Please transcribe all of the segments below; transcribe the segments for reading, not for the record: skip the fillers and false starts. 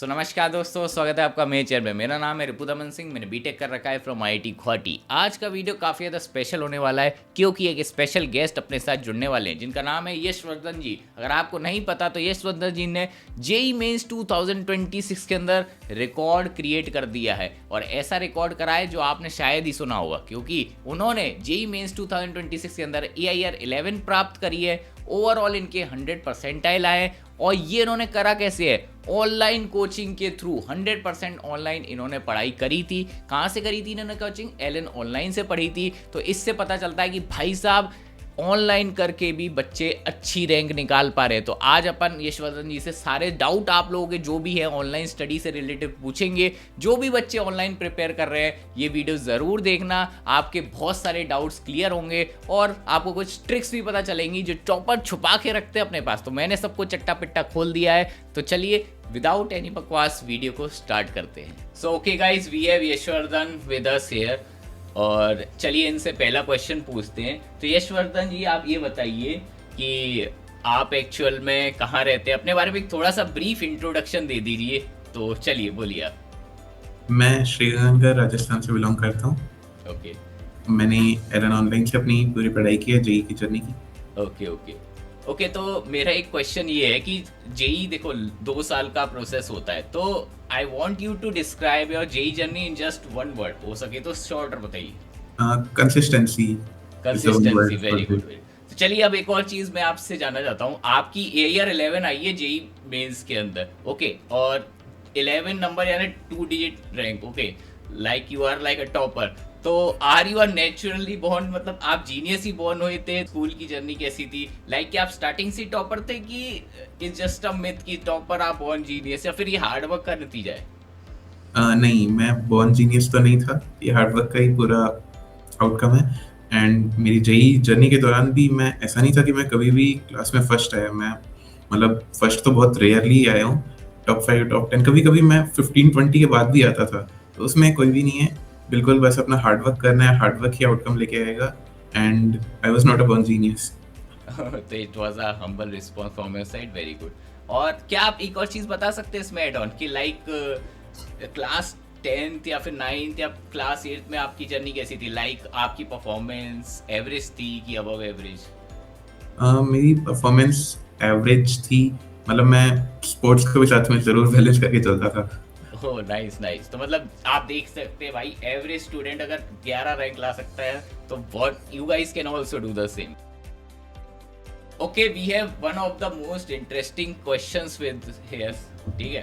नमस्कार दोस्तों, स्वागत है आपका मेरे चैनल में। मेरा नाम है रिपुदमन सिंह, मैंने बीटेक कर रखा है फ्रॉम आईआईटी गुवाहाटी। आज का वीडियो काफ़ी ज़्यादा स्पेशल होने वाला है क्योंकि एक स्पेशल गेस्ट अपने साथ जुड़ने वाले हैं जिनका नाम है यशवर्धन जी। अगर आपको नहीं पता तो यशवर्धन जी ने जेई मेंस 2026 के अंदर रिकॉर्ड क्रिएट कर दिया है, और ऐसा रिकॉर्ड करा है जो आपने शायद ही सुना होगा, क्योंकि उन्होंने जेई मेंस 2026 के अंदर AIR 11 प्राप्त करी है। ओवरऑल इनके 100 परसेंटाइल आए, और ये इन्होंने करा कैसे है, ऑनलाइन कोचिंग के थ्रू। 100% ऑनलाइन इन्होंने पढ़ाई करी थी। कहाँ से करी थी इन्होंने कोचिंग? एलन ऑनलाइन से पढ़ी थी। तो इससे पता चलता है कि भाई साहब ऑनलाइन करके भी बच्चे अच्छी रैंक निकाल पा रहे हैं। तो आज अपन यशवर्धन जी से सारे डाउट आप लोगों के जो भी है ऑनलाइन स्टडी से रिलेटेड पूछेंगे। जो भी बच्चे ऑनलाइन प्रिपेयर कर रहे हैं ये वीडियो ज़रूर देखना, आपके बहुत सारे डाउट्स क्लियर होंगे और आपको कुछ ट्रिक्स भी पता चलेंगी जो टॉपर छुपा के रखते हैं अपने पास। तो मैंने सबको चट्टा पिट्टा खोल दिया है, तो चलिए विदाउट एनी बकवास वीडियो को स्टार्ट करते हैं। So okay guys, we have Yashvardhan with us here, और चलिए इनसे पहला क्वेश्चन पूछते हैं। तो यशवर्धन जी, आप ये बताइए कि आप एक्चुअल में कहाँ रहते हैं, अपने बारे में थोड़ा सा ब्रीफ इंट्रोडक्शन दे दीजिए। तो चलिए बोलिए आप। मैं श्रीगंगा राजस्थान से बिलोंग करता हूँ। ओके मैंने एलन ऑनलाइन से अपनी पूरी पढ़ाई की है, जेई की जर्नी की। Okay okay okay. तो मेरा एक क्वेश्चन ये है कि जेई देखो 2 साल का प्रोसेस होता है, तो I want you to describe your JEE journey in just one word, हो सके तो शॉर्ट बताइए। Consistency is the one consistency, word very for good this. Very. तो चलिए अब एक और चीज़ मैं आपसे जानना चाहता हूँ। आपकी AIR 11 आई है जेई मेंस के अंदर, ओके, और 11 नंबर यानी 2 digit rank, okay, like you are like a topper. तो are you are naturally born, मतलब आप जीनियस ही बॉर्न हुए थे? स्कूल की जर्नी कैसी थी? लाइक कि आप स्टार्टिंग से टॉपर थे कि इज जस्ट अ मिथ कि टॉपर आप बॉर्न जीनियस, या फिर ये हार्ड वर्क का नतीजा है? नहीं, मैं बॉर्न जीनियस तो नहीं था, ये हार्डवर्क का ही पूरा आउटकम है। एंड मेरी जेई जर्नी के दौरान भी मैं ऐसा नहीं था कि मैं कभी भी क्लास में फर्स्ट आया। मैं मतलब फर्स्ट तो बहुत रेयरली आया हूँ। टॉप 5 टॉप 10 कभी कभी मैं 15-20 के बाद भी आता था, तो उसमें कोई भी नहीं है। बिल्कुल बस अपना हार्डवर्क करना है, हार्डवर्क ही आउटकम लेके आएगा। And I was not a born genius. तो it was a humble response from your side, very good. और क्या आप एक और चीज़ बता सकते हैं इसमें एड ऑन कि लाइक क्लास 10th या फिर 9th या क्लास 8th में आपकी जर्नी कैसी थी? लाइक आपकी परफॉर्मेंस एवरेज थी कि अबव एवरेज? मेरी परफॉर्मेंस एवरेज थी। मतलब मैं स्पोर्ट्स को भी साथ में ज़रूर बैलेंस करके चलता था। Oh nice nice. तो मतलब आप देख सकते हैं भाई, एवरेज स्टूडेंट अगर 11 रैंक ला सकता है तो what you guys can also do the same. Okay, we have one of the most interesting questions with here, ठीक है।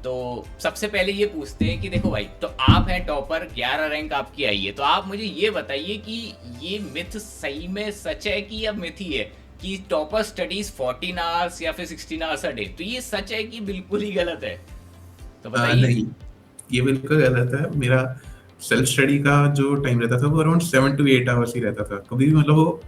तो सबसे पहले ये पूछते हैं कि देखो भाई, तो आप हैं टॉपर, 11 रैंक आपकी आई है, तो आप मुझे ये बताइए कि ये मिथ सही में सच है कि यह मिथ ही है कि टॉपर स्टडीज 14 आवर्स या फिर 16 आवर्स अ डे? तो ये सच है कि बिल्कुल ही गलत है? तो बताइए। नहीं, ये बिल्कुल गलत है। मेरा सेल्फ स्टडी का जो टाइम रहता था वो अराउंड 7 to 8 आवर्स ही रहता था। कभी भी मतलब वो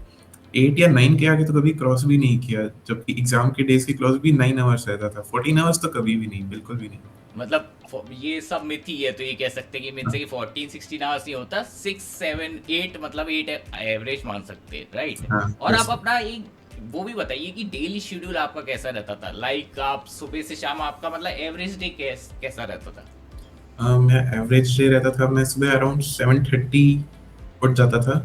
8 या 9 के आगे तो कभी क्रॉस भी नहीं किया, जबकि एग्जाम के डेज की क्रॉस भी 9 आवर्स रहता था। 14 आवर्स तो कभी भी नहीं, बिल्कुल भी नहीं। मतलब ये सब मिथ ही है, तो ये कह सकते हैं कि मिथ से कि 14-16 आवर्स नहीं होता, 6-7-8, मतलब 8 एवरेज मान सकते हैं, राइट? हाँ, और आप yes। अपना एक वो भी बताइए कि डेली शेड्यूल आपका कैसा रहता था? लाइक आप सुबह से शाम आपका मतलब एवरेज डे कैसा रहता था? मैं एवरेज डे रहता था, मैं सुबह अराउंड 7:30 उठ जाता था।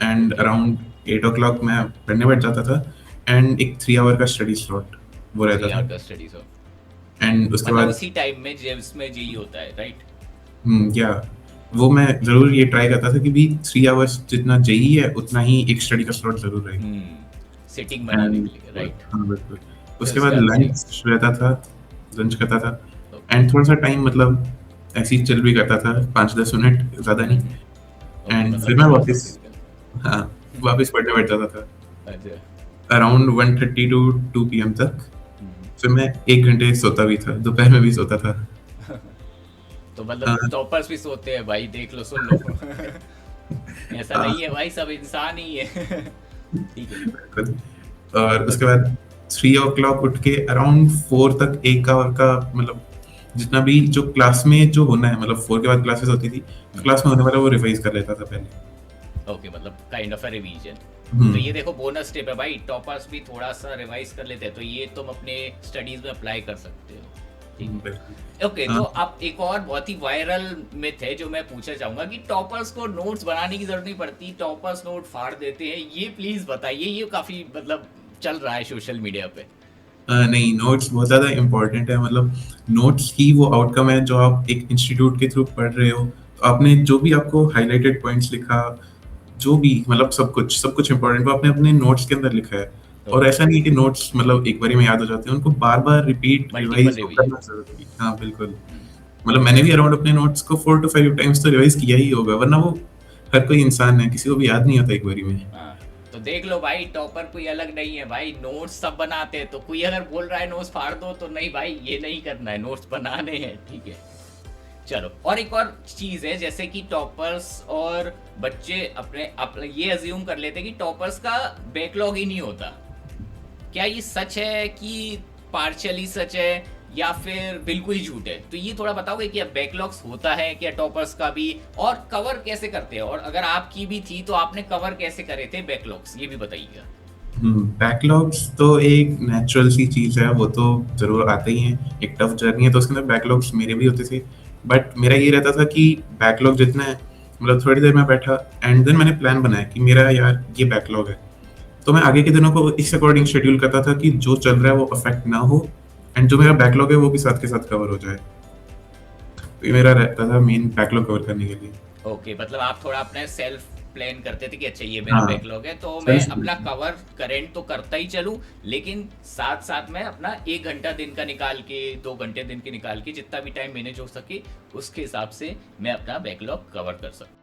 एंड ओके, अराउंड 8 o'clock मैं पढ़ने बैठ जाता था। एंड एक 3 आवर का स्टडी स्लॉट वो रहता 3 था। आवर का स्टडी हो, एंड उसके मतलब बाद उसी टाइम में जिसमें जी होता है, राइट? या वो मैं ज़रूर ये ट्राई करता था कि भी 3 आवर्स जितना जेई है उतना ही एक स्टडी का स्लॉट ज़रूर रहे। सिटिंग बनाने एंड के लिए, राइट? हाँ, बिल्कुल। फिर उसके उसके बाद बाद बताइए। लंच रहता था, लंच करता था। ओके। एंड थोड़ा-सा टाइम मतलब ऐसे ही चिल भी करता था, 5-10 मिनट, ज़्यादा नहीं। ओके, एंड फिर मतलब मैं थोड़ा सा वापस, फिजिकल। हाँ, वापस पढ़ने बैठ जाता था अच्छा। अराउंड 1:30 टू 2 पीएम तक। हम्म। फिर मैं 1 घंटे सोता भी था, दोपहर में भी सोता था। तो अ, मतलब टॉपर्स भी सोते हैं भाई, देख लो सुन लो। ऐसा अ, नहीं है भाई, सब इंसान ही है। ठीक है। बिल्कुल। और उसके ओके। बाद 3 o'clock उठ के अराउंड 4 तक 1 आवर का मतलब जितना भी जो क्लास में जो होना है, मतलब 4 के बाद क्लासेस होती थी, तो क्लास में होने वाला वो रिवाइज कर लेता था पहले। ओके, मतलब काइंड ऑफ अ रिवीजन। तो ये हम्म। देखो बोनस टिप है भाई, टॉपर्स भी थोड़ा सा रिवाइज कर लेते हैं, तो ये तुम अपने स्टडीज में अप्लाई कर सकते हो। ठीक है। बिल्कुल। ओके, तो अब एक और बहुत ही वायरल मिथ है जो मैं पूछना चाहूंगा कि टॉपर्स को नोट्स बनाने की जरूरत नहीं पड़ती, टॉपर्स नोट फाड़ देते हैं, ये प्लीज बताइए, ये काफी मतलब चल रहा है सोशल मीडिया पे। नहीं, नोट्स बहुत ज़्यादा इम्पोर्टेंट है। मतलब नोट्स ही वो आउटकम है जो आप एक इंस्टीट्यूट के थ्रू पढ़ रहे हो। तो आपने जो भी आपको हाइलाइटेड पॉइंट्स लिखा, जो भी मतलब सब कुछ इम्पोर्टेंट वो आपने अपने नोट्स के अंदर लिखा है। और ओके, ऐसा नहीं है कि नोट्स मतलब एक बारी में याद हो जाते हैं, उनको बार-बार रिपीट, मल्टीपल रिवाइज़ वो रिवीजन। करना ज़रूरी है। हाँ, बिल्कुल। मतलब मैंने भी अराउंड अपने नोट्स को 4 टू 5 टाइम्स तो रिवाइज़ किया ही होगा, वरना वो हर कोई इंसान है, किसी को भी याद नहीं होता एक बारी में। हाँ, तो देख लो भाई, टॉपर कोई अलग नहीं है भाई, नोट्स सब बनाते हैं। तो कोई अगर बोल रहा है नोट्स फाड़ दो, तो नहीं भाई, ये नहीं करना है, नोट्स बनाने हैं, ठीक है। चलो, और एक और चीज है, जैसे कि टॉपर्स और बच्चे अपने ये अज्यूम कर लेते हैं कि टॉपर्स का बैकलॉग ही नहीं होता। क्या ये सच है कि पार्शियली सच है, या फिर बिल्कुल ही झूठ है? तो ये थोड़ा बताओगे कि अब बैकलॉग्स होता है क्या टॉपर्स का भी, और कवर कैसे करते हैं, और अगर आपकी भी थी तो आपने कवर कैसे करे थे बैकलॉग्स, ये भी बताइएगा। बैकलॉग्स तो एक नेचुरल सी चीज़ है, वो तो ज़रूर आते ही हैं। एक टफ जर्नी है तो उसके अंदर बैकलॉग्स मेरे भी होते थे। बट मेरा ये रहता था कि बैकलॉग जितना है, मतलब थोड़ी देर मैं बैठा एंड देन मैंने प्लान बनाया कि मेरा यार ये बैकलॉग है। तो मैं आगे के दिनों को इस अकॉर्डिंग शेड्यूल करता था कि जो चल रहा है वो अफेक्ट ना हो एंड जो मेरा बैकलॉग है वो भी साथ के साथ कवर हो जाए। तो ये मेरा रहता था मेन बैकलॉग कवर करने के लिए। ओके, मतलब आप थोड़ा अपने सेल्फ प्लान करते थे कि अच्छा ये मेरा हाँ, बैकलॉग है, तो मैं सेल्फ अपना कवर करेंट तो करता ही चलूं, लेकिन साथ साथ मैं अपना 1 घंटा दिन का निकाल के, 2 घंटे दिन के निकाल के, जितना भी टाइम मैनेज हो सके उसके हिसाब से मैं अपना बैकलॉग कवर कर सकूं।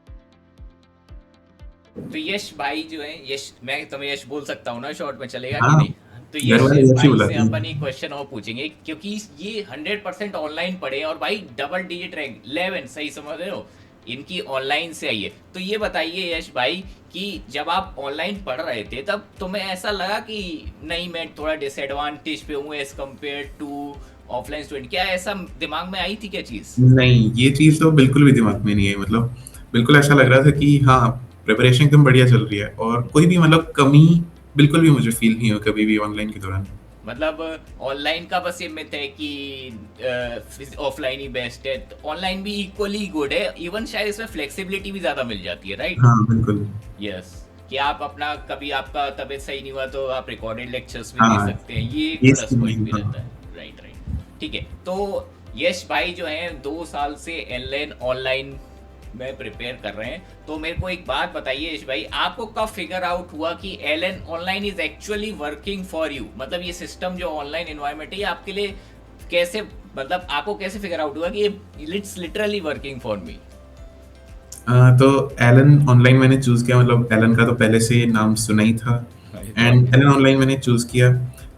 तो यश भाई जो है, यश, मैं तुम्हें यश बोल सकता हूँ ना, शॉर्ट में चलेगा कि हाँ, नहीं? तो घर यश वाले ऐसे ही भाई से बुलाते अपन हैं। एक क्वेश्चन और पूछेंगे, क्योंकि ये 100% ऑनलाइन पढ़े हैं, और भाई डबल डिजिट रैंक 11, सही समझ रहे हो, इनकी ऑनलाइन से आई है। तो ये बताइए यश भाई कि जब आप ऑनलाइन पढ़ रहे थे तब तुम्हें ऐसा लगा कि नहीं, मैं थोड़ा डिसएडवांटेज पे हूँ as compare to offline student? क्या ऐसा दिमाग में आई थी क्या चीज़? नहीं, ये चीज़ तो बिल्कुल भी दिमाग में नहीं आई। मतलब बिल्कुल ऐसा लग रहा था कि हाँ, प्रिपरेशन एकदम बढ़िया चल रही है और कोई भी मतलब कमी बिल्कुल भी मुझे फ़ील नहीं हुई कभी भी ऑनलाइन के दौरान। मतलब ऑनलाइन का बस ये मिथ है कि ऑफलाइन ही बेस्ट है, तो ऑनलाइन भी इक्वली गुड है, इवन शायद इसमें फ्लेक्सिबिलिटी भी ज़्यादा मिल जाती है, राइट? हाँ, बिल्कुल। यस, कि आप अपना कभी आपका तबीयत सही नहीं हुआ तो आप रिकॉर्डेड लेक्चर्स भी दे हाँ, सकते हैं, ये एक ये प्लस स्किल पॉइंट नहीं भी था। रहता है। राइट, राइट, ठीक है। तो यश भाई जो हैं 2 साल से ऑनलाइन में प्रिपेयर कर रहे हैं, तो मेरे को एक बात बताइए यश भाई, आपको कब फिगर आउट हुआ कि Allen online is actually working for you? मतलब ये सिस्टम जो ऑनलाइन एनवायरनमेंट है, ये आपके लिए कैसे, मतलब आपको कैसे फिगर आउट हुआ कि it's literally working for me? तो एलन ऑनलाइन मैंने चूज़ किया, मतलब एलन का तो पहले से नाम सुना ही था बहुत एंड एलन ऑनलाइन मैंने चूज़ किया।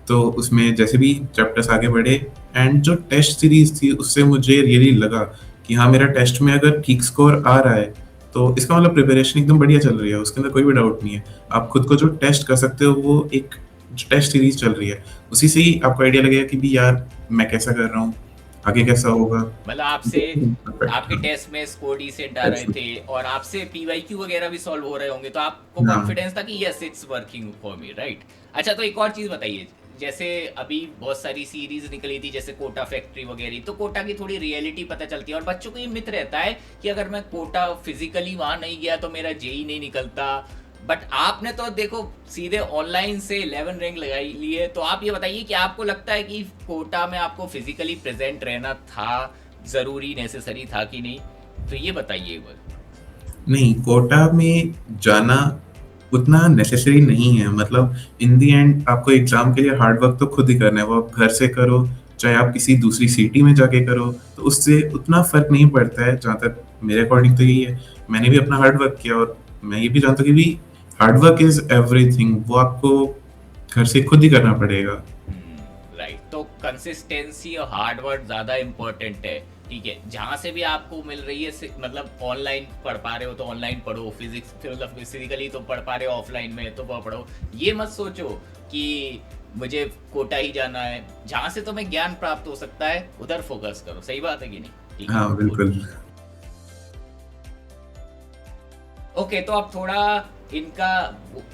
तो उसमें जैसे भी चैप्टर्स आगे बढ़े एंड जो टेस्ट सीरीज़ थी उससे मुझे रियली लगा कि हाँ, मेरा टेस्ट में अगर ठीक स्कोर आ रहा है तो इसका मतलब प्रिपरेशन एकदम बढ़िया चल रही है, उसके अंदर कोई भी डाउट नहीं है। आप खुद को जो टेस्ट कर सकते हो वो एक टेस्ट सीरीज़ चल रही है, उसी से ही आपको आइडिया लगेगा कि भी यार मैं कैसा कर रहा हूँ, आगे कैसा होगा। मतलब आपसे परफेक्ट आपके था। टेस्ट में स्कोर डिसेंट आ रहे थे, और आपसे पीवाईक्यू वगैरह भी सॉल्व हो रहे होंगे, तो आपको हाँ, कॉन्फिडेंस था कि yes it's working for me, right? अच्छा, तो एक और चीज़ बताइए, जैसे अभी बहुत सारी सीरीज निकली थी जैसे कोटा फैक्ट्री वगैरह, तो कोटा की थोड़ी रियलिटी पता चलती है, और बच्चों को ये मिथ रहता है कि अगर मैं कोटा फिजिकली वहां नहीं गया तो मेरा जेई नहीं निकलता। बट आपने तो देखो सीधे ऑनलाइन से 11 रैंक लगाई ली है, तो आप ये बताइए कि आपको लगता है कि कोटा में आपको फिजिकली प्रेजेंट रहना था, जरूरी नेसेसरी था कि नहीं? तो ये बताइए एक बार। नहीं, कोटा में जाना उतना नेसेसरी नहीं है। मतलब इन दी एंड आपको एग्ज़ाम के लिए हार्ड वर्क तो खुद ही करना है, वो आप घर से करो, चाहे आप किसी दूसरी सिटी में जाके करो, तो उससे उतना फ़र्क नहीं पड़ता है, जहाँ तक मेरे अकॉर्डिंग तो यही है। मैंने भी अपना हार्ड वर्क किया और मैं ये भी जानता हूँ कि भी हार्ड वर्क इज़ एवरीथिंग, वो आपको घर से खुद ही करना पड़ेगा। राइट, तो कंसिस्टेंसी और हार्ड वर्क ज़्यादा इम्पोर्टेंट है, ठीक है। जहाँ से भी आपको मिल रही है मतलब ऑनलाइन पढ़ पा रहे हो तो ऑनलाइन पढ़ो, फिजिक्स मतलब फिजिकली तो पढ़ पा रहे हो ऑफलाइन में तो वह पढ़ो। ये मत सोचो कि मुझे कोटा ही जाना है, जहाँ से तुम्हें ज्ञान प्राप्त हो सकता है उधर फोकस करो। सही बात है कि नहीं? ठीक है, हाँ, बिल्कुल। ओके, तो आप थोड़ा इनका,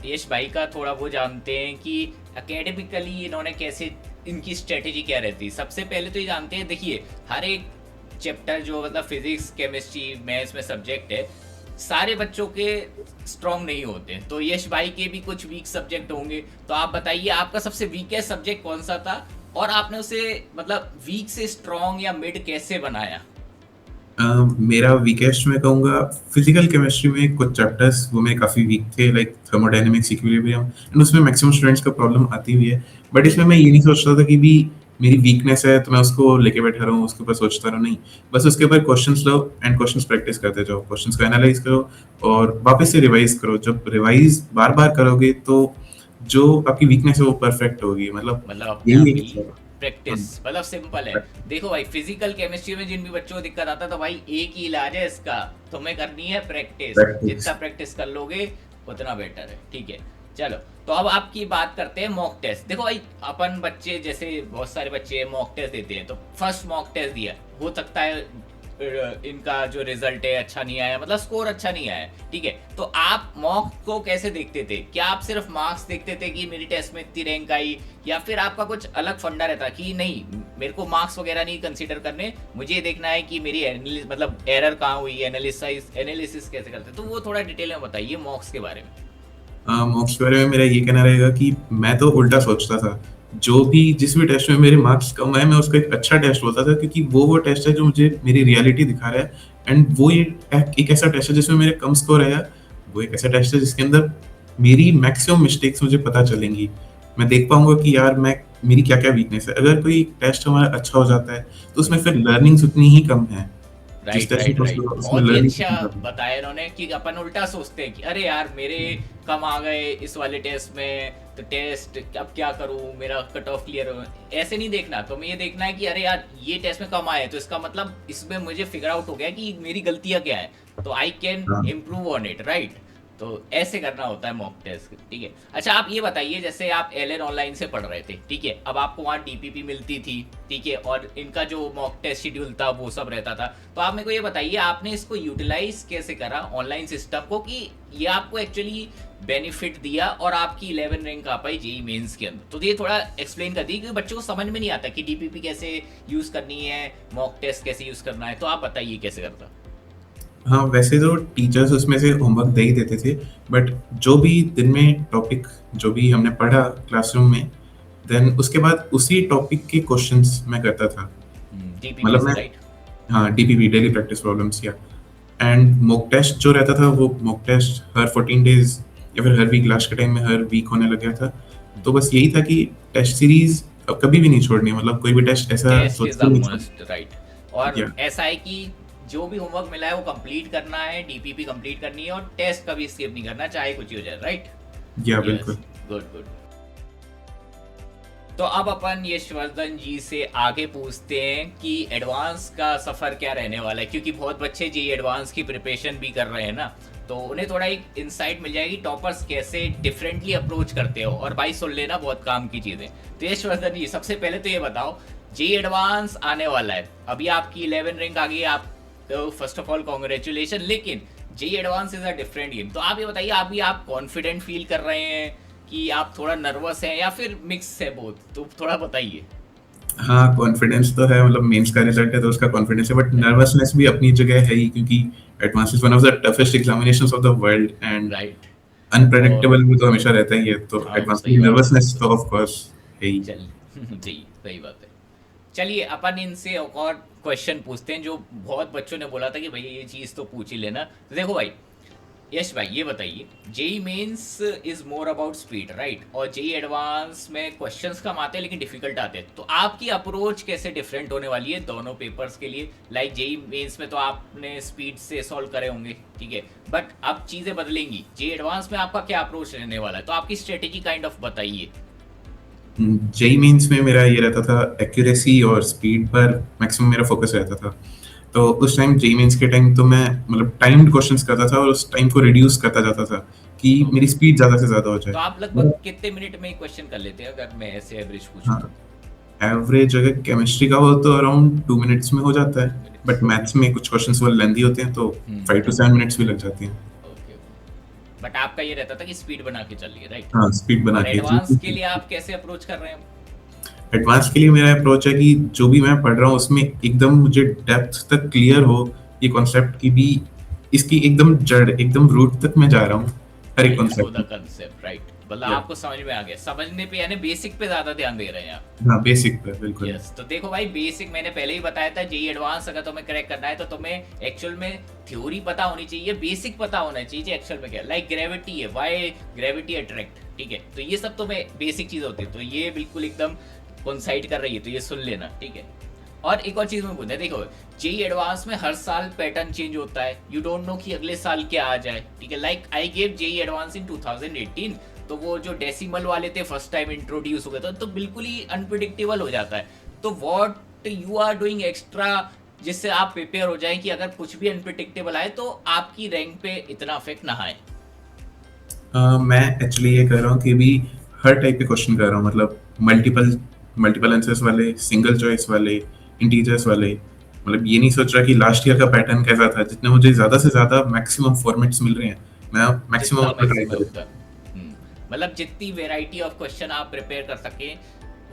यश भाई का थोड़ा वो जानते हैं कि एकेडमिकली इन्होंने कैसे इनकी स्ट्रेटेजी क्या रहती है? सबसे पहले तो ये जानते हैं, देखिए हर एक चैप्टर जो मतलब फिजिक्स, केमिस्ट्री, मैथ्स में सब्जेक्ट है, सारे बच्चों के स्ट्रांग नहीं होते, तो यश भाई के भी कुछ वीक सब्जेक्ट होंगे। तो आप बताइए आपका सबसे वीकेस्ट सब्जेक्ट कौन सा था, और आपने उसे मतलब वीक से स्ट्रांग या मिड कैसे बनाया? मेरा वीकेस्ट मैं कहूँगा फिजिकल केमिस्ट्री में कुछ चैप्टर्स वो मेरे काफ़ी वीक थे, लाइक थर्मोडायनेमिक्स, इक्विलिब्रियम, एंड उसमें मैक्सिमम स्टूडेंट्स को प्रॉब्लम आती भी है। बट इसमें मैं ये नहीं सोचता था कि भी मेरी वीकनेस है तो मैं उसको लेके बैठा रहूँ, उसके ऊपर सोचता रहूँ, नहीं। बस उसके ऊपर questions low and questions practice करते जाओ, क्वेश्चंस को एनालाइज करो और वापस से रिवाइज करो। जब रिवाइज बार बार करोगे तो जो आपकी वीकनेस है वो परफेक्ट होगी। मतलब मतलब अपने यही आप है ही कि प्रैक्टिस, मतलब सिंपल है। देखो भाई फिजिकल केमिस्ट्री में जिन भी बच्चों को दिक्कत आता है, तो भाई एक ही इलाज है इसका, तुम्हें करनी है प्रैक्टिस। प्रैक्टिस। जितना प्रैक्टिस कर लोगे उतना बेटर है, ठीक है। चलो, तो अब आपकी बात करते हैं मॉक टेस्ट। देखो भाई अपन बच्चे, जैसे बहुत सारे बच्चे मॉक टेस्ट देते हैं, तो फर्स्ट मॉक टेस्ट दिया, हो सकता है इनका जो रिजल्ट है अच्छा नहीं आया, मतलब स्कोर अच्छा नहीं आया, ठीक है। तो आप मॉक को कैसे देखते थे? क्या आप सिर्फ मार्क्स देखते थे कि मेरी टेस्ट में इतनी रैंक आई, या फिर आपका कुछ अलग फंडा रहता कि नहीं, मेरे को मार्क्स वगैरह नहीं कंसीडर करने, मुझे ये देखना है कि मेरी मतलब एरर कहाँ हुई, एनालिसिस कैसे करते? तो वो थोड़ा डिटेल में बताइए मॉक्स के बारे में। मॉक्स के बारे में मेरा ये कहना रहेगा कि मैं तो उल्टा सोचता था। जो भी जिस भी टेस्ट में मेरे मार्क्स कम आए मैं उसको एक अच्छा टेस्ट बोलता था, क्योंकि वो टेस्ट है जो मुझे मेरी रियलिटी दिखा रहा है। एंड वो ये एक ऐसा टेस्ट है जिसमें मेरे कम स्कोर आया, वो एक ऐसा टेस्ट है जिसके अंदर मेरी मैक्सिमम मिस्टेक्स मुझे पता चलेंगी। मैं देख पाऊंगा कि यार मैं मेरी क्या क्या वीकनेस है। अगर कोई टेस्ट हमारा अच्छा हो जाता है तो उसमें फिर लर्निंग्स उतनी ही कम है। जिस राइट टेस्ट राइट में राइट, उसमें बहुत ही लर्निंग अच्छा बताया इन्होंने कि अपन उल्टा सोचते हैं कि अरे यार मेरे कम आ गए इस वाले टेस्ट में, तो टेस्ट अब क्या करूं, मेरा कट ऑफ क्लियर हो। ऐसे नहीं देखना, तो मैं ये देखना है कि अरे यार ये टेस्ट में कम आए, तो इसका मतलब इसमें मुझे फिगर आउट हो गया कि मेरी गलतियां क्या है, तो I can improve on it, right. तो ऐसे करना होता है मॉक टेस्ट, ठीक है। अच्छा आप ये बताइए, जैसे आप एलएन ऑनलाइन से पढ़ रहे थे, ठीक है, अब आपको वहाँ डीपीपी मिलती थी, ठीक है, और इनका जो मॉक टेस्ट शेड्यूल था वो सब रहता था, तो आप मेरे को ये बताइए आपने इसको यूटिलाइज कैसे करा ऑनलाइन सिस्टम को, कि ये आपको एक्चुअली बेनिफिट दिया और आपकी 11 रैंक आ पाई जेई मेंस के अंदर? तो ये थोड़ा एक्सप्लेन कर दी, क्योंकि बच्चों को समझ में नहीं आता कि डीपीपी कैसे यूज करनी है, मॉक टेस्ट कैसे यूज करना है, तो आप बताइए कैसे करता। हाँ, वैसे तो टीचर्स उसमें से होमवर्क दे ही देते थे, बट जो भी दिन में टॉपिक जो भी हमने पढ़ा क्लासरूम में, देन उसके बाद उसी टॉपिक के क्वेश्चंस मैं करता था। डीपीपी मतलब से, मैं, राइट। हाँ, डीपीपी, डेली प्रैक्टिस प्रॉब्लम्स, या एंड मॉक टेस्ट जो रहता था वो मॉक टेस्ट हर 14 डेज या फिर हर वीक, लास्ट के टाइम में हर वीक होने लग गया था। तो बस यही था कि टेस्ट सीरीज अब कभी भी नहीं छोड़नी, मतलब कोई भी टेस्ट ऐसा टेस्ट सोच इज के द नहीं मस्ट, राइट। और छोड़ना। ऐसा है कि जो भी होमवर्क मिला है वो कंप्लीट करना है, डीपीपी कंप्लीट करनी है, और टेस्ट कभी स्किप नहीं करना, चाहे कुछ ही हो जाए, राइट। या यस, बिल्कुल। Good good. तो अब अपन यशवर्धन जी से आगे पूछते हैं कि एडवांस का सफ़र क्या रहने वाला है, क्योंकि बहुत बच्चे जी एडवांस की प्रिपरेशन भी कर रहे हैं ना, तो उन्हें थोड़ा एक इंसाइट मिल जाएगी टॉपर्स कैसे डिफरेंटली अप्रोच करते हो। और भाई सुन लेना, बहुत काम की चीज़ें। तो यशवर्धन जी सबसे पहले तो ये बताओ, जी एडवांस आने वाला है, अभी आपकी 11 रैंक आ गई, आप फर्स्ट ऑफ ऑल कॉन्ग्रेचुलेशन, लेकिन JEE advance is a different game. तो आप ये बताइए, अभी आप कॉन्फिडेंट फील कर रहे हैं कि आप थोड़ा नर्वस हैं, या फिर मिक्स है बोथ, तो थोड़ा बताइए। हाँ, कॉन्फिडेंस तो है, मतलब मेंस का रिजल्ट है तो उसका कॉन्फिडेंस है, बट नर्वसनेस भी अपनी जगह है ही, क्योंकि advance is one of the toughest examinations of the world and right. और अनप्रेडिक्टेबल भी तो हमेशा रहता ही है, तो हाँ एडवांस सही में बात है, नर्वसनेस बिल्कुल। तो ऑफ कोर्स है ही। चल जी सही बात है। चलिए अपन इनसे एक और क्वेश्चन पूछते हैं, जो बहुत बच्चों ने बोला था कि भैया ये चीज़ तो पूछ ही लेना। तो देखो भाई, यश भाई ये बताइए, JEE Mains is more about speed, right, और जेई एडवांस में क्वेश्चंस कम आते हैं लेकिन डिफिकल्ट आते हैं, तो आपकी अप्रोच कैसे डिफरेंट होने वाली है दोनों पेपर्स के लिए? लाइक जेई मेंस में तो आपने स्पीड से सॉल्व करे होंगे, ठीक है, बट अब चीज़ें बदलेंगी, जेई एडवांस में आपका क्या अप्रोच रहने वाला है? तो आपकी स्ट्रेटेजी काइंड ऑफ बताइए। जेई मेंस में मेरा ये रहता था, एक्यूरेसी और स्पीड पर मैक्सिमम मेरा फोकस रहता था। तो उस टाइम जेई मेंस के टाइम तो मैं मतलब टाइम्ड क्वेश्चंस करता था और उस टाइम को रिड्यूस करता जाता था कि मेरी ओके, स्पीड ज़्यादा से ज़्यादा हो जाए। तो आप लगभग कितने मिनट में क्वेश्चन कर लेते हैं, अगर मैं ऐसे एवरेज पूछूं हाँ, तो? एवरेज अगर केमिस्ट्री का हो तो अराउंड 2 मिनट्स में हो जाता टू है, मिनट्स बट मैथ्स में कुछ क्वेश्चंस वो लेंदी होते हैं तो 5 टू 7 मिनट्स भी लग जाती हैं। ओके, बट आपका ये रहता था कि स्पीड बना के चलिए, राइट। हाँ, स्पीड बना और के एडवांस के लिए आप कैसे अप्रोच कर रहे हैं? एडवांस के लिए मेरा अप्रोच है कि जो भी मैं पढ़ रहा हूँ उसमें एकदम मुझे डेप्थ तक क्लियर हो ये कॉन्सेप्ट की भी, इसकी एकदम जड़ एकदम रूट तक मैं जा रहा हूँ हर एक आई नो कॉन्सेप्ट द में। Concept, right. मतलब या आपको समझ में आ गया, समझने पे यानी बेसिक पे ज्यादा ध्यान दे रहे हैं आप। हाँ, बेसिक पर बिल्कुल। यस, तो देखो भाई, बेसिक मैंने पहले ही बताया था, जेई एडवांस अगर तुम्हें क्रैक करना है तो तुम्हें एक्चुअल में थ्योरी पता होनी चाहिए, बेसिक पता होना चाहिए एक्चुअल में क्या, लाइक ग्रेविटी है, व्हाई ग्रेविटी अट्रैक्ट, ठीक है, तो ये सब तुम्हें बेसिक चीज होती है, तो ये बिल्कुल एकदम कोइंसाइड कर रही है, तो ये सुन लेना, ठीक है। और एक और चीज मैं पूछना, देखो जेई एडवांस में हर साल पैटर्न चेंज होता है, यू डोंट नो कि अगले साल क्या आ जाए, ठीक है। Like I gave JEE Advance in 2018, तो वो जो डेसिमल वाले थे फर्स्ट टाइम इंट्रोड्यूस हो गए थे, तो बिल्कुल ही अनप्रिडिक्टेबल हो जाता है। तो what you are doing extra जिससे आप प्रिपेयर हो जाएं कि अगर कुछ भी अनप्रिडिक्टेबल आए तो आपकी रैंक पे इतना इफेक्ट ना आए। मैं एक्चुअली ये कर रहा हूँ कि भी हर टाइप के क्वेश्चन कर रहा हूँ, मतलब मल्टीपल मल्टीपल आंसर्स वाले, सिंगल चॉइस वाले, इंटीजर्स वाले। मतलब ये नहीं सोच रहा कि लास्ट ईयर का पैटर्न कैसा था, जितने मुझे ज़्यादा से ज़्यादा मैक्सिमम फॉर्मेट्स मिल रहे हैं मैं मैक्सिमम जितना उसमें ट्राई मैक्सिमम करूँ। था। मतलब जितनी वेराइटी ऑफ क्वेश्चन आप प्रिपेयर कर सकें,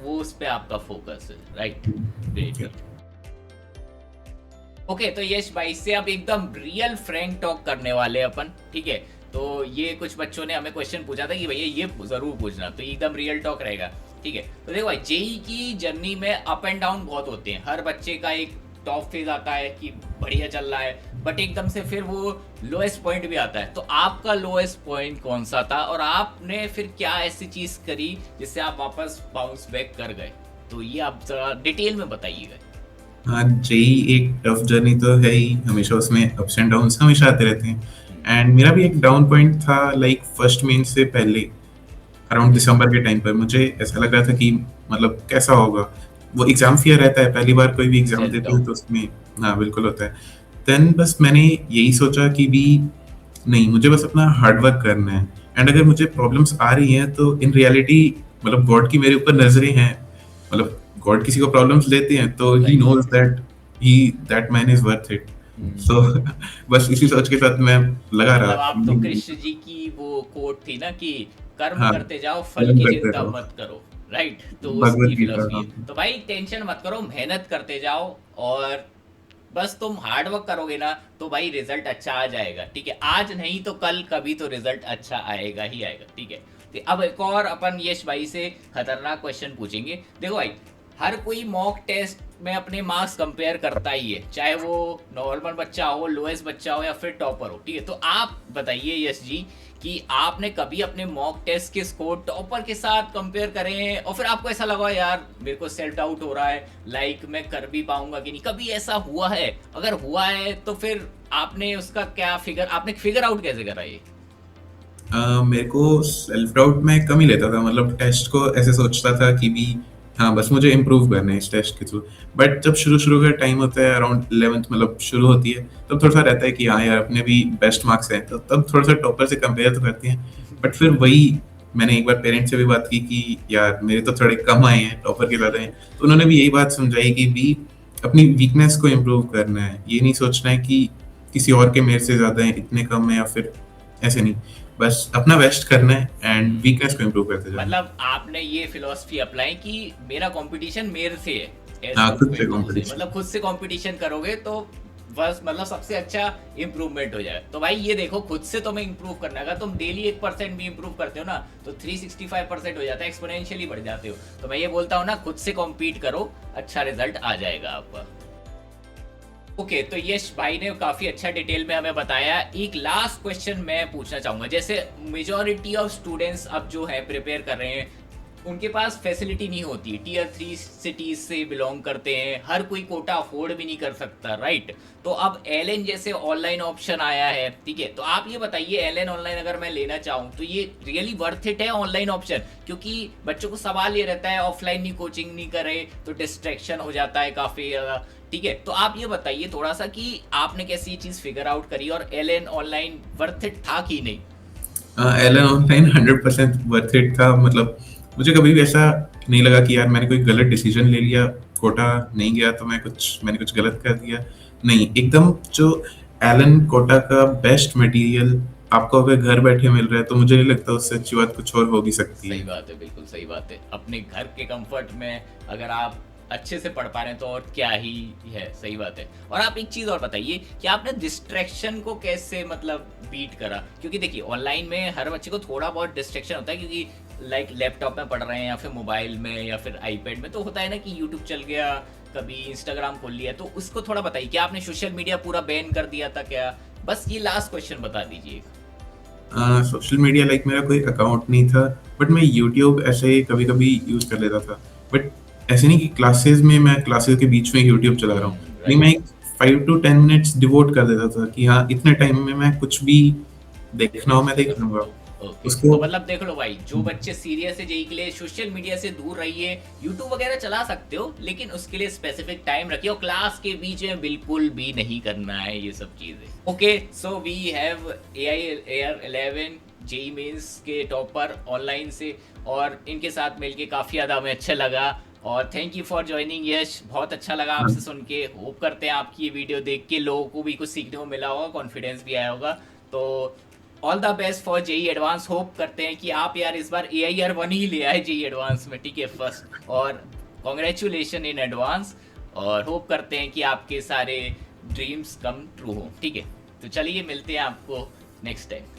वो उस पे आपका फोकस है, राइट। ग्रेट। ओके, तो यश भाई से अब एकदम रियल फ्रैंक टॉक करने वाले हैं अपन, ठीक है। तो ये कुछ बच्चों ने हमें क्वेश्चन पूछा था कि भैया ये जरूर पूछना, तो एकदम रियल टॉक रहेगा, ठीक है। तो देखो भाई, जेई की जर्नी में अप एंड डाउन बहुत होते हैं, हर बच्चे का एक टॉप फेज आता है कि बढ़िया चल रहा है, बट एकदम से फिर वो लोएस्ट पॉइंट भी आता है। तो आपका लोएस्ट पॉइंट कौन सा था और आपने फिर क्या ऐसी चीज करी जिससे आप वापस बाउंस बैक कर गए, तो ये आप जरा डिटेल में बताइएगा। हाँ, जेई एक टफ जर्नी तो है ही, हमेशा उसमें अप्स एंड डाउन्स हमेशा आते रहते हैं। एंड मेरा भी एक डाउन पॉइंट था, लाइक फर्स्ट मेन से पहले अराउंड दिसंबर के टाइम पर मुझे ऐसा लग रहा था कि मतलब कैसा होगा। वो एग्जाम फियर रहता है, पहली बार कोई भी एग्जाम सेल्फ देते हैं डाउट। तो उसमें हाँ बिल्कुल होता है। देन बस मैंने यही सोचा कि भी नहीं, मुझे बस अपना हार्ड वर्क करना है। एंड अगर मुझे प्रॉब्लम्स आ रही हैं तो इन रियलिटी मतलब गॉड की मेरे ऊपर नजरें हैं। मतलब गॉड किसी को प्रॉब्लम्स देते हैं तो ही right. Knows he that man is worth it. So बस इसी सोच के साथ मैं लगा मतलब रहा। आप तो कृष्ण जी की वो कोट थी ना कि कर्म हाँ, करते जाओ, फल कर्म की करते चिंता रहो। मत करो, राइट। तो भगवत उसकी गीता, फिलोसफी हाँ। है, तो भाई टेंशन मत करो, मेहनत करते जाओ, और बस तुम हार्ड वर्क करोगे ना तो भाई रिजल्ट अच्छा आ जाएगा, ठीक है। आज नहीं तो कल कभी तो रिजल्ट अच्छा आएगा ही आएगा, ठीक है। तो अब एक और अपन यश भाई से खतरनाक क्वेश्चन पूछेंगे। देखो भाई, हर कोई मॉक टेस्ट में अपने मार्क्स कंपेयर करता ही है, चाहे वो नॉर्मल बच्चा हो, लोएस्ट बच्चा हो, या फिर टॉपर हो, ठीक है। तो आप बताइए यश जी कि आपने कभी अपने मॉक टेस्ट के स्कोर टॉपर के साथ कंपेयर करे हैं और फिर आपको ऐसा लगा यार मेरे को सेल्फ डाउट हो रहा है, लाइक मैं कर भी पाऊंगा कि नहीं, कभी ऐसा हुआ है? अगर हुआ है तो फिर आपने उसका क्या आपने फिगर आउट कैसे करा ये? मेरे को सेल्फ डाउट में कम ही लेता था, मतलब टेस्ट को ऐसे सोचता था कि भी हाँ बस मुझे इम्प्रूव करना है इस टेस्ट के थ्रू। बट जब शुरू शुरू का टाइम होता है, अराउंड 11th मतलब शुरू होती है, तब थोड़ा सा रहता है कि हाँ यार अपने भी बेस्ट मार्क्स हैं, तो तब थोड़ा सा टॉपर से कंपेयर तो करते हैं। बट फिर वही, मैंने एक बार पेरेंट्स से भी बात की कि यार मेरे तो थोड़े कम आए हैं, टॉपर के ज़्यादा हैं, तो उन्होंने भी यही बात समझाई कि भी अपनी वीकनेस को इम्प्रूव करना है, ये नहीं सोचना है कि किसी और के मेरे से ज़्यादा हैं, इतने कम है या फिर ऐसे नहीं, बस अपना बेस्ट करना है एंड वीकनेस को इम्प्रूव करते जाना है। मतलब आपने ये फिलॉसफी अप्लाई कि मेरा कंपटीशन मेरे से है एज हाँ, खुद से कम्पेयर टू दूसरे, कॉम्पिटिशन। मतलब खुद से कंपटीशन करोगे तो बस मतलब सबसे अच्छा इंप्रूवमेंट हो जाए। तो भाई ये देखो, खुद से तुम्हें इंप्रूव करना है, अगर तुम डेली 1% भी इंप्रूव करते हो ना तो 365% हो जाता है, एक्सपोनेंशियली बढ़ जाते हो। तो मैं ये बोलता हूँ ना, खुद से कॉम्पीट करो, अच्छा रिजल्ट आ जाएगा आपका। ओके, तो यश भाई ने काफी अच्छा डिटेल में हमें बताया। एक लास्ट क्वेश्चन मैं पूछना चाहूंगा, जैसे मेजोरिटी ऑफ स्टूडेंट्स अब जो है प्रिपेयर कर रहे हैं, उनके पास फैसिलिटी नहीं होती, टीयर 3 सिटीज से बिलोंग करते हैं, हर कोई कोटा अफोर्ड भी नहीं कर सकता, राइट। तो अब एलएन जैसे ऑनलाइन ऑप्शन आया है, ठीक है। तो आप ये बताइए, एलएन ऑनलाइन अगर मैं लेना चाहूँ तो ये रियली वर्थ इट है ऑनलाइन ऑप्शन? क्योंकि बच्चों को सवाल ये रहता है ऑफलाइन नहीं कोचिंग नहीं करे तो डिस्ट्रैक्शन हो जाता है काफ़ी ज़्यादा, ठीक है। तो आप ये बताइए थोड़ा सा कि आपने कैसी ये चीज़ फिगर आउट करी और एलएन ऑनलाइन वर्थ इट था कि नहीं? एलन ऑनलाइन 100% वर्थ इट था। मतलब मुझे कभी भी ऐसा नहीं लगा कि यार मैंने कोई गलत डिसीजन ले लिया, कोटा नहीं गया तो मैंने कुछ गलत कर दिया। नहीं, एकदम जो एलन कोटा का बेस्ट मटेरियल आपको अगर घर बैठे मिल रहा है तो मुझे नहीं लगता उससे अच्छी बात कुछ और हो भी सकती सही है। बात है, बिल्कुल सही बात है। अपने घर के कंफर्ट में अगर आप अच्छे से पढ़ पा रहे हैं तो और क्या ही है, सही बात है। और आप एक चीज़ और बताइए कि आपने डिस्ट्रैक्शन को कैसे मतलब बीट करा? क्योंकि देखिए ऑनलाइन में हर बच्चे को थोड़ा बहुत डिस्ट्रैक्शन होता है, क्योंकि लाइक लैपटॉप में पढ़ रहे हैं या फिर मोबाइल में या फिर आईपैड में, तो होता है ना कि यूट्यूब चल गया, कभी इंस्टाग्राम खोल लिया, तो उसको थोड़ा बताइए। क्या आपने सोशल मीडिया पूरा बैन कर दिया था क्या? बस ये लास्ट क्वेश्चन बता दीजिए। सोशल मीडिया लाइक मेरा कोई अकाउंट नहीं था, बट मैं यूट्यूब ऐसे कभी कभी यूज कर लेता था। बट ऐसे नहीं कि क्लासेस में मैं क्लासेस के बीच में यूट्यूब चला रहा हूँ, नहीं, राइट। मैं एक 5 to 10 मिनट्स डिवोट कर देता था कि हाँ इतने टाइम में मैं कुछ भी देखना हो मैं देख लूंगा ओके, उसको। तो मतलब देख लो भाई, जो बच्चे सीरियस है जेई के लिए, सोशल मीडिया से दूर रहिए। यूट्यूब वगैरह चला सकते हो लेकिन उसके लिए स्पेसिफिक टाइम रखिए, और क्लास के बीच में बिल्कुल भी नहीं करना है ये सब चीजें। Okay, so we have AI air 11 JEE Mains के टॉपर ऑनलाइन से, और इनके साथ मिलके काफ़ी ज़्यादा हमें अच्छा लगा। और थैंक यू फॉर ज्वाइनिंग यश, बहुत अच्छा लगा आपसे सुन के। होप करते हैं आपकी ये वीडियो देख के लोगों को भी कुछ सीखने को मिला होगा, कॉन्फिडेंस भी आया होगा। तो all the best for JEE Advance. Hope करते हैं कि आप यार इस बार AIR 1 ही ले आए जेई एडवांस में, ठीक है, फर्स्ट। और कॉन्ग्रेचुलेशन इन एडवांस, और होप करते हैं कि आपके सारे ड्रीम्स कम ट्रू हो, ठीक है। तो चलिए मिलते हैं आपको नेक्स्ट टाइम।